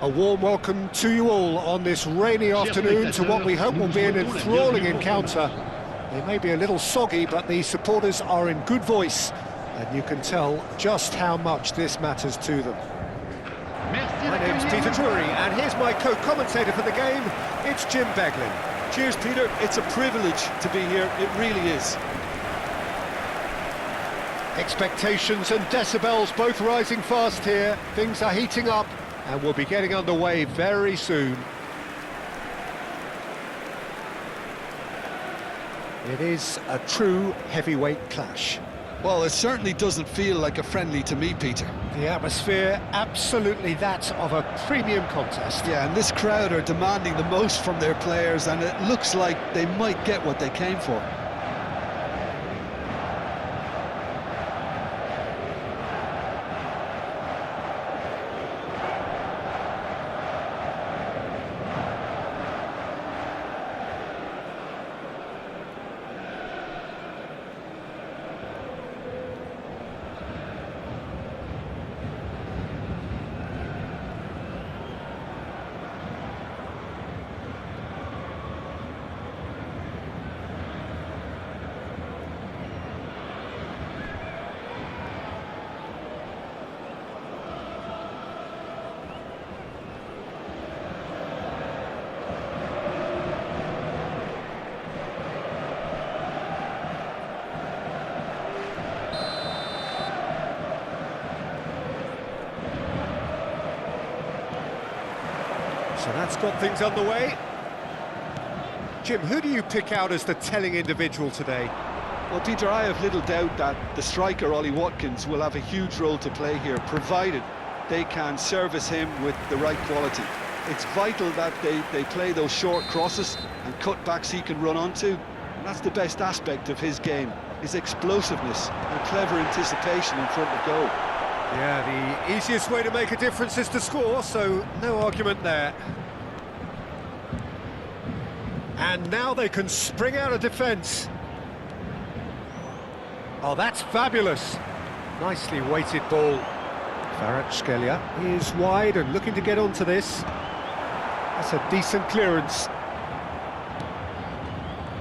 A warm welcome to you all on this rainy afternoon to what we hope will be an enthralling encounter. They may be a little soggy, but the supporters are in good voice, and you can tell just how much this matters to them. My name's Peter Drury, and here's my co-commentator for the game, it's Jim Beglin. Cheers, Peter. It's a privilege to be here, it really is. Expectations and decibels both rising fast here. Things are heating up, and we'll be getting underway very soon. It is a true heavyweight clash. Well, it certainly doesn't feel like a friendly to me, Peter. The atmosphere, absolutely that of a premium contest. Yeah, and this crowd are demanding the most from their players, and it looks like they might get what they came for. So that's got things underway. Jim, who do you pick out as the telling individual today? Well, Peter, I have little doubt that the striker, Ollie Watkins, will have a huge role to play here, provided they can service him with the right quality. It's vital that they play those short crosses and cutbacks he can run onto. And that's the best aspect of his game, his explosiveness and clever anticipation in front of goal. Yeah, the easiest way to make a difference is to score, so no argument there. And now they can spring out of defence. Oh, that's fabulous. Nicely weighted ball. Kvaratskhelia is wide and looking to get onto this. That's a decent clearance.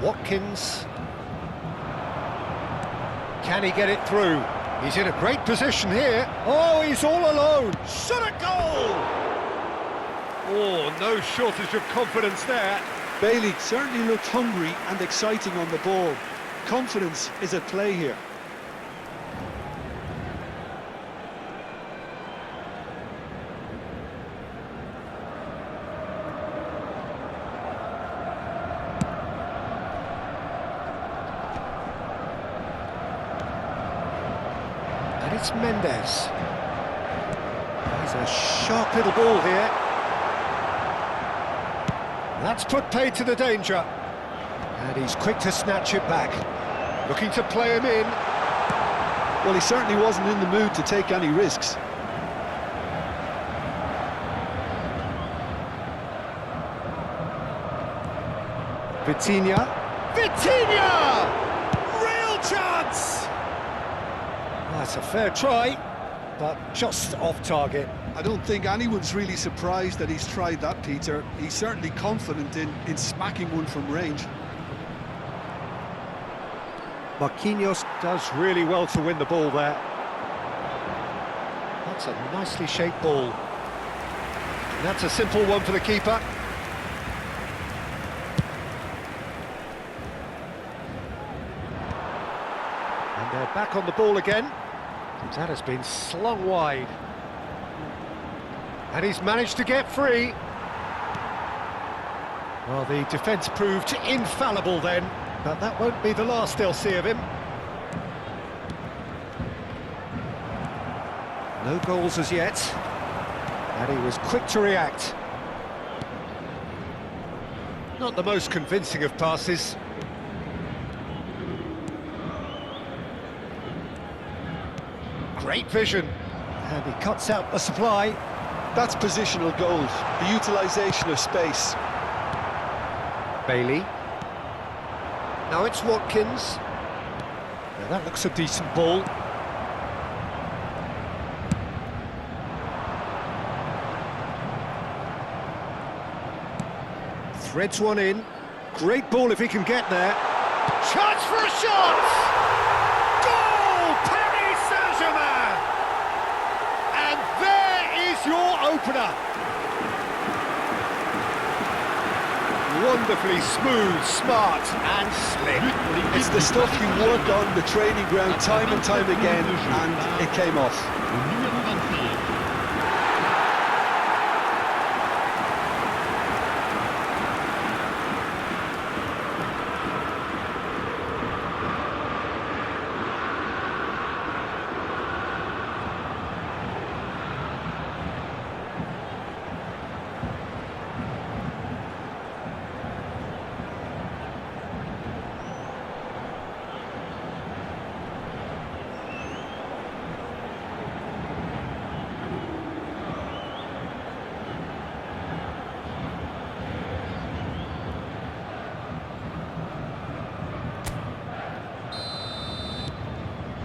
Watkins. Can he get it through? He's in a great position here. Oh, he's all alone. Shot a goal! Oh, no shortage of confidence there. Bailey certainly looked hungry and exciting on the ball. Confidence is at play here. And it's Mendes. He's a sharp little ball here. That's put paid to the danger. And he's quick to snatch it back. Looking to play him in. Well, he certainly wasn't in the mood to take any risks. Vitinha. Vitinha! Real chance! That's a fair try, but just off target. I don't think anyone's really surprised that he's tried that, Peter. He's certainly confident in smacking one from range. Marquinhos does really well to win the ball there. That's a nicely shaped ball. And that's a simple one for the keeper. And they're back on the ball again. That has been slung wide. And he's managed to get free. Well, the defence proved infallible then, but that won't be the last they'll see of him. No goals as yet. And he was quick to react. Not the most convincing of passes. Great vision. And he cuts out the supply. That's positional goals, the utilisation of space. Bailey. Now it's Watkins. Now that looks a decent ball. Threads one in. Great ball if he can get there. Chance for a shot! Goal! Paris Saint-Germain! And there is your opener. Wonderfully smooth, smart and slick. It's the stuff you work on the training ground time and time again, and it came off.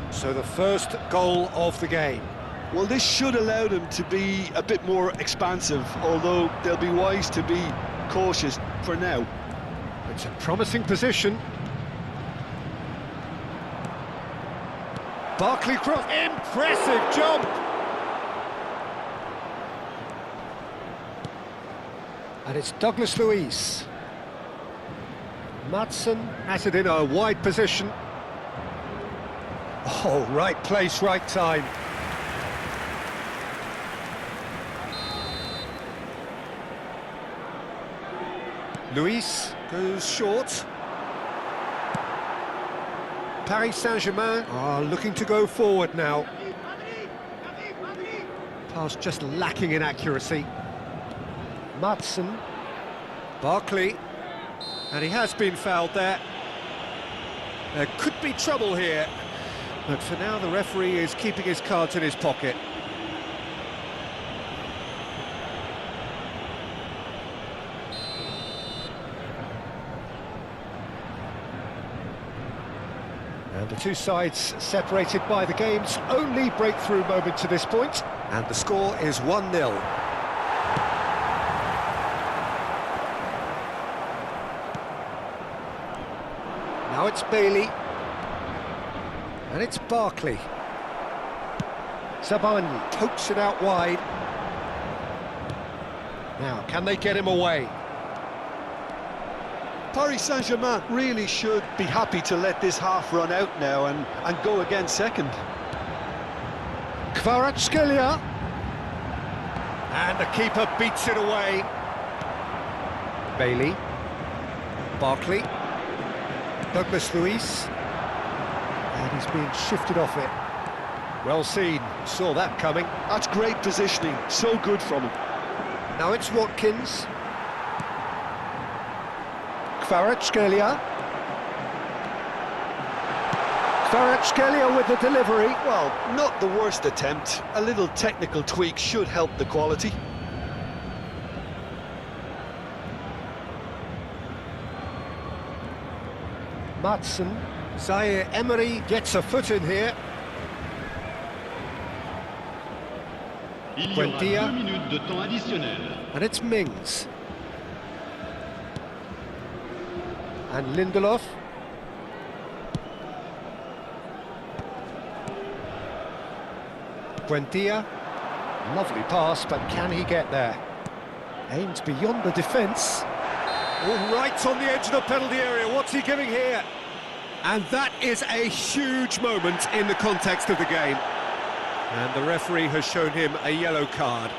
So the first goal of the game. Well, this should allow them to be a bit more expansive, although they'll be wise to be cautious for now. It's a promising position. Barkley cross, impressive jump! And it's Douglas Luiz. Madsen has it in a wide position. Oh, right place, right time. Luis goes short. Paris Saint-Germain are looking to go forward now. Pass just lacking in accuracy. Madsen. Barkley. And he has been fouled there. There could be trouble here. But for now, the referee is keeping his cards in his pocket. And the two sides separated by the game's only breakthrough moment to this point. And the score is 1-0. Now it's Bailey. And it's Barkley. Zabani pokes it out wide. Now, can they get him away? Paris Saint-Germain really should be happy to let this half run out now and go again second. Kvaratskhelia. And the keeper beats it away. Bailey. Barkley. Douglas Luiz. And he's being shifted off it. Well seen, saw that coming. That's great positioning, so good from him. Now it's Watkins. Kvaratskhelia. Kvaratskhelia with the delivery. Well, not the worst attempt. A little technical tweak should help the quality. Madsen. Zaire Emery gets a foot in here. Buendia. And it's Mings. And Lindelof. Buendia. Lovely pass, but can he get there? Aims beyond the defence. Oh, right on the edge of the penalty area. What's he giving here? And that is a huge moment in the context of the game. And the referee has shown him a yellow card.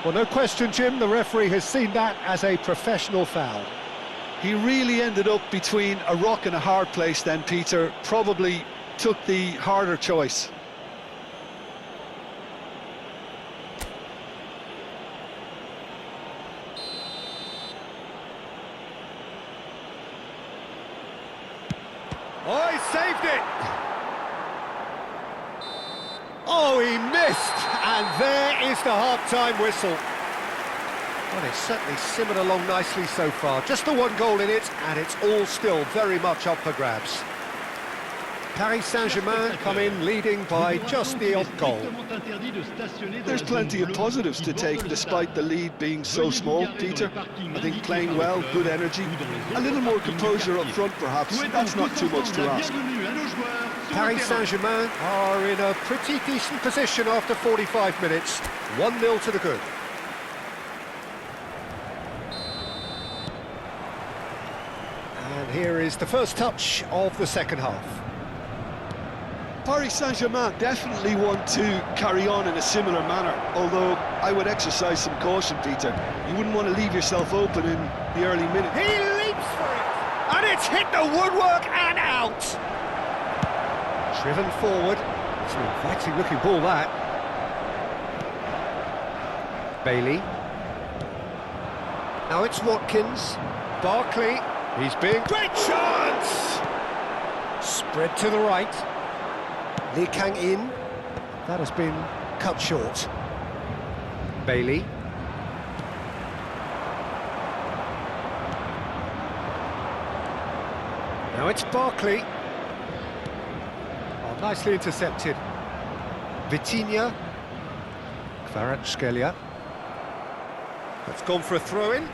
Well, no question, Jim, the referee has seen that as a professional foul. He really ended up between a rock and a hard place then, Peter. Probably took the harder choice. Oh, he saved it! Oh, he missed! And there is the half-time whistle. Well, it's certainly simmered along nicely so far. Just the one goal in it, and it's all still very much up for grabs. Paris Saint-Germain come in leading by just the odd goal. There's plenty of positives to take despite the lead being so small, Peter. I think playing well, good energy, a little more composure up front perhaps, that's not too much to ask. Paris Saint-Germain are in a pretty decent position after 45 minutes. 1-0 to the good. And here is the first touch of the second half. Paris Saint-Germain definitely want to carry on in a similar manner, although I would exercise some caution, Peter. You wouldn't want to leave yourself open in the early minutes. He leaps for it, and it's hit the woodwork and out. Driven forward. It's an inviting looking ball, that. Bailey. Now it's Watkins. Barkley. He's being... Great chance! Spread to the right. Lee Kang-in. That has been cut short. Bailey. Now it's Barkley. Oh, nicely intercepted. Vitinha. Kvaratskhelia. That's gone for a throw-in.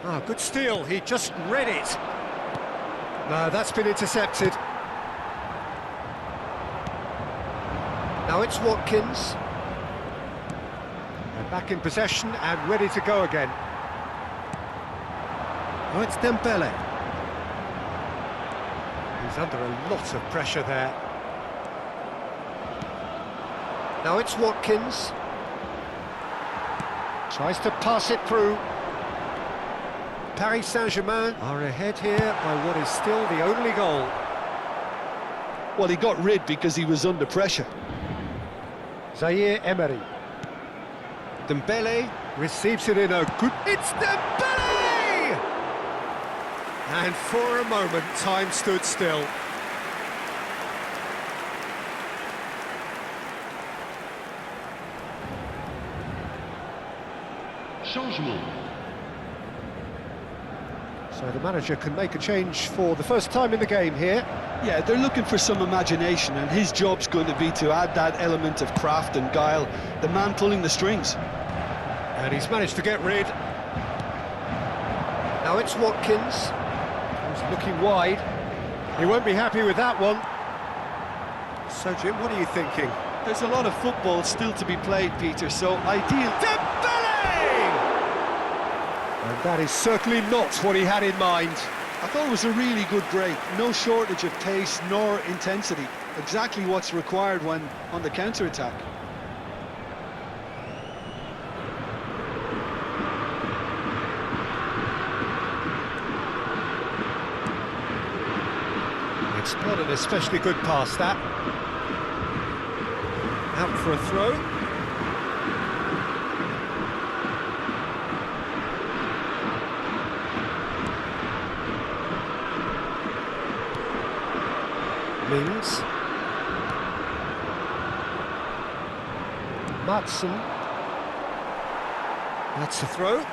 Ah, good steal, he just read it. No, that's been intercepted. Now it's Watkins. And back in possession and ready to go again. Oh, it's Dembele. He's under a lot of pressure there. Now it's Watkins. Tries to pass it through. Paris Saint-Germain are ahead here by what is still the only goal. Well, he got rid because he was under pressure. Zaire Emery. Dembele receives it in a good... It's Dembele! And for a moment, time stood still. Changement. So the manager can make a change for the first time in the game here. Yeah, they're looking for some imagination, and his job's going to be to add that element of craft and guile, the man pulling the strings. And he's managed to get rid. Now it's Watkins. He's looking wide. He won't be happy with that one. So, Jim, what are you thinking? There's a lot of football still to be played, Peter, so ideal... And that is certainly not what he had in mind. I thought it was a really good break. No shortage of pace nor intensity. Exactly what's required when on the counter-attack. It's not an especially good pass, that. Out for a throw. Mings. Matson. That's a throw.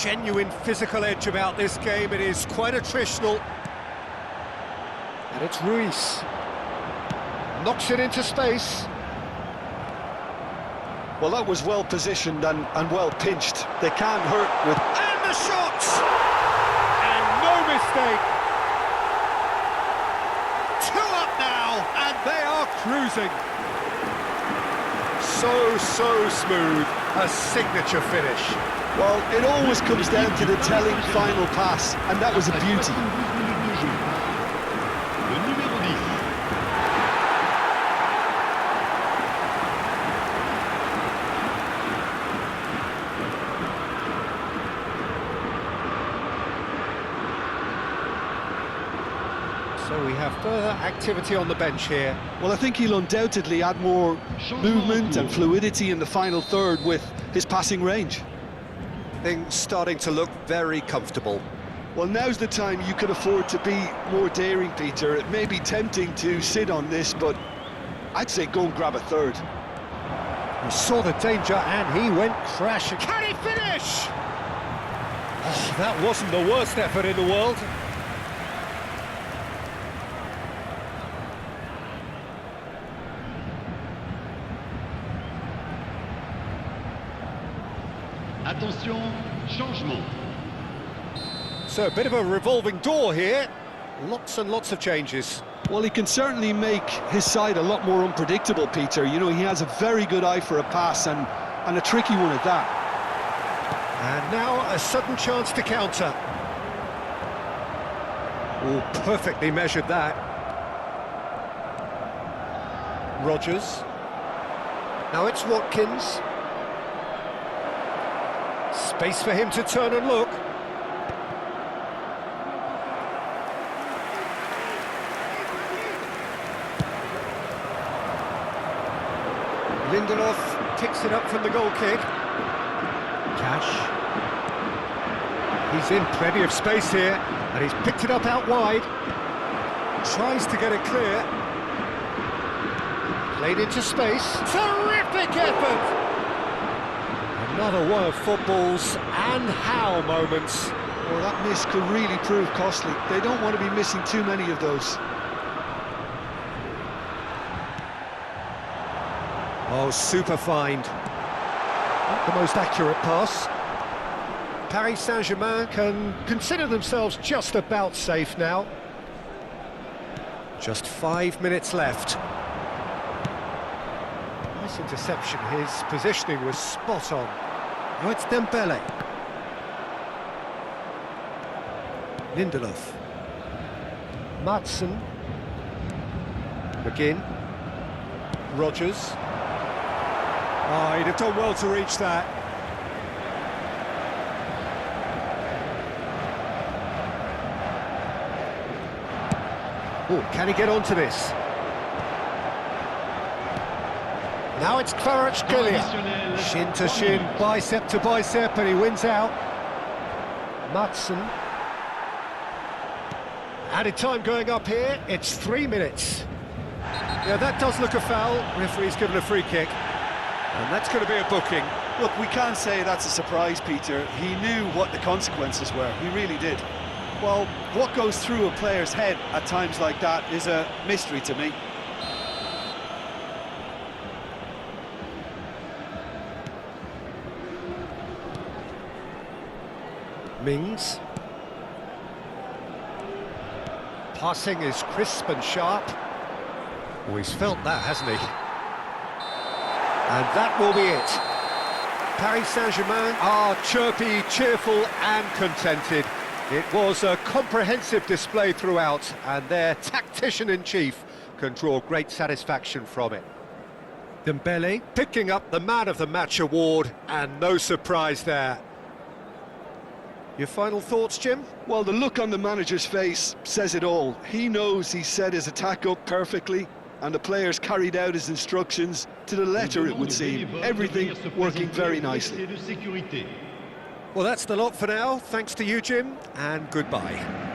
Genuine physical edge about this game. It is quite attritional. And it's Ruiz. Knocks it into space. Well, that was well positioned and well pinched. They can't hurt with... And the shot! And no mistake! 2 up now, and they are cruising. So smooth. A signature finish. Well, it always comes down to the telling final pass, and that was a beauty. So we have further activity on the bench here. Well, I think he'll undoubtedly add more movement and fluidity in the final third with his passing range. Things starting to look very comfortable. Well, now's the time you can afford to be more daring, Peter. It may be tempting to sit on this, but I'd say go and grab a third. He saw the danger and he went crashing. Can he finish? Oh, that wasn't the worst effort in the world. Attention, changement. So a bit of a revolving door here. Lots and lots of changes. Well, he can certainly make his side a lot more unpredictable, Peter. You know, he has a very good eye for a pass and a tricky one at that. And now a sudden chance to counter. Oh, perfectly measured that. Rodgers. Now it's Watkins. Space for him to turn and look. Lindelof picks it up from the goal kick. Cash. He's in plenty of space here, and he's picked it up out wide. Tries to get it clear. Played into space. Terrific effort! Another one of football's and how moments. Well, that miss could really prove costly. They don't want to be missing too many of those. Oh, super find. Not the most accurate pass. Paris Saint-Germain can consider themselves just about safe now. Just 5 minutes left. Nice interception. His positioning was spot on. Now it's Dembele. Lindelof. Madsen. McGinn. Rodgers. Oh, he'd have done well to reach that. Oh, can he get onto this? Now it's Kvaratskhelia. Shin to shin, bicep to bicep, and he wins out. Madsen. Added time going up here, it's 3 minutes. Yeah, that does look a foul. Referee's given a free kick. And that's going to be a booking. Look, we can't say that's a surprise, Peter. He knew what the consequences were. He really did. Well, what goes through a player's head at times like that is a mystery to me. Mings. Passing is crisp and sharp. Oh, he's felt that, hasn't he? And that will be it. Paris Saint-Germain are chirpy, cheerful and contented. It was a comprehensive display throughout, and their tactician-in-chief can draw great satisfaction from it. Dembele picking up the Man of the Match award, and no surprise there. Your final thoughts, Jim? Well, the look on the manager's face says it all. He knows he set his attack up perfectly, and the players carried out his instructions to the letter, it would seem. Everything working very nicely. Well, that's the lot for now. Thanks to you, Jim, and goodbye.